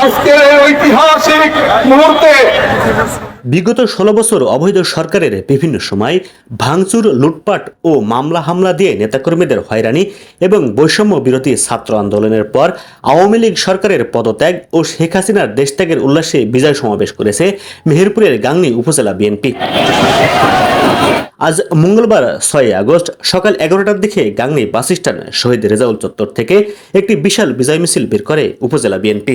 আজকের এই ঐতিহাসিক মুহূর্তে বিগত 16 বছর অবৈধ সরকারের বিভিন্ন সময় ভাঙচুর, লুটপাট ও মামলা হামলা দিয়ে নেতাকর্মীদের হয়রানি এবং বৈষম্য বিরোধী ছাত্র আন্দোলনের পর আওয়ামী লীগ সরকারের পদত্যাগ ও শেখ হাসিনার দেশত্যাগের উল্লাসে বিজয় সমাবেশ করেছে মেহেরপুরের গাংনী উপজেলা বিএনপি। আজ মঙ্গলবার 6 আগস্ট সকাল 11টার দিকে গাংনী বাস স্ট্যান্ড শহীদ রেজাউল চত্বর থেকে একটি বিশাল বিজয় মিছিল বের করে উপজেলা বিএনপি।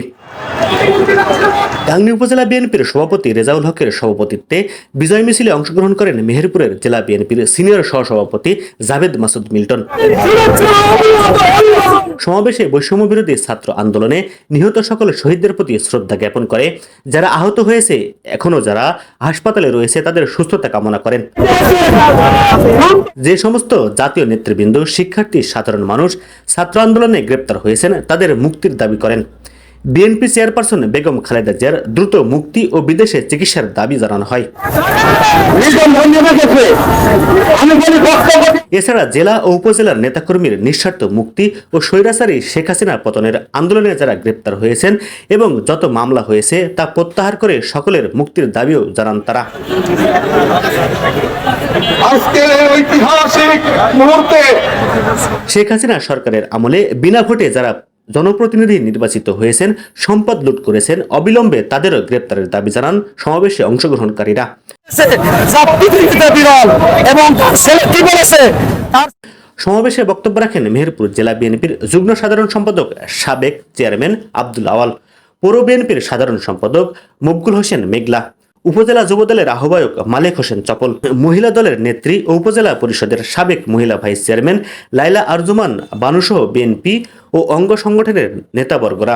গাংনী উপজেলা বিএনপির সভাপতি রেজাউল হকের সভাপতিত্বে বিজয় মিছিলে অংশগ্রহণ করেন মেহেরপুরের জেলা বিএনপির সিনিয়র সহসভাপতি জাভেদ মাসুদ মিল্টন। সমাবেশে বৈষম্য বিরোধী ছাত্র আন্দোলনে নিহত সকল শহীদদের প্রতি শ্রদ্ধা জ্ঞাপন করে যারা আহত হয়েছে, এখনো যারা হাসপাতালে রয়েছে তাদের সুস্থতা কামনা করেন। যে সমস্ত জাতীয় নেতৃবৃন্দ, শিক্ষার্থী, সাধারণ মানুষ ছাত্র আন্দোলনে গ্রেপ্তার হয়েছেন তাদের মুক্তির দাবি করেন। বিএনপি চেয়ারপারসন বেগম খালেদা জিয়ার দ্রুত মুক্তি ও বিদেশে চিকিৎসার দাবি জানানো হয়। এছাড়া জেলা ও উপজেলার নেতাকর্মীর নিঃস্বার্থ মুক্তি ও স্বৈরাচারী শেখ হাসিনা পতনের আন্দোলনে যারা গ্রেপ্তার হয়েছেন এবং যত মামলা হয়েছে তা প্রত্যাহার করে সকলের মুক্তির দাবিও জানান তারা। আজকের এই ঐতিহাসিক মুহূর্তে শেখ হাসিনা সরকারের আমলে বিনা ভোটে যারা জনপ্রতিনিধি নির্বাচিত হয়েছেন, সম্পদ লুট করেছেন, অবিলম্বে তাদেরও গ্রেপ্তারের দাবি জানান সমাবেশে অংশগ্রহণকারীরা। সমাবেশে বক্তব্য রাখেন মেহেরপুর জেলা বিএনপির যুগ্ম সাধারণ সম্পাদক সাবেক চেয়ারম্যান আব্দুল আওয়াল, পৌর বিএনপির সাধারণ সম্পাদক মকবুল হোসেন মেঘলা, উপজেলা যুবদলের আহ্বায়ক মালেক হোসেন চপল, মহিলা দলের নেত্রী ও উপজেলা পরিষদের সাবেক মহিলা ভাইস চেয়ারম্যান লাইলা আরজুমান বানুসহ বিএনপি ও অঙ্গ সংগঠনের নেতাবর্গরা।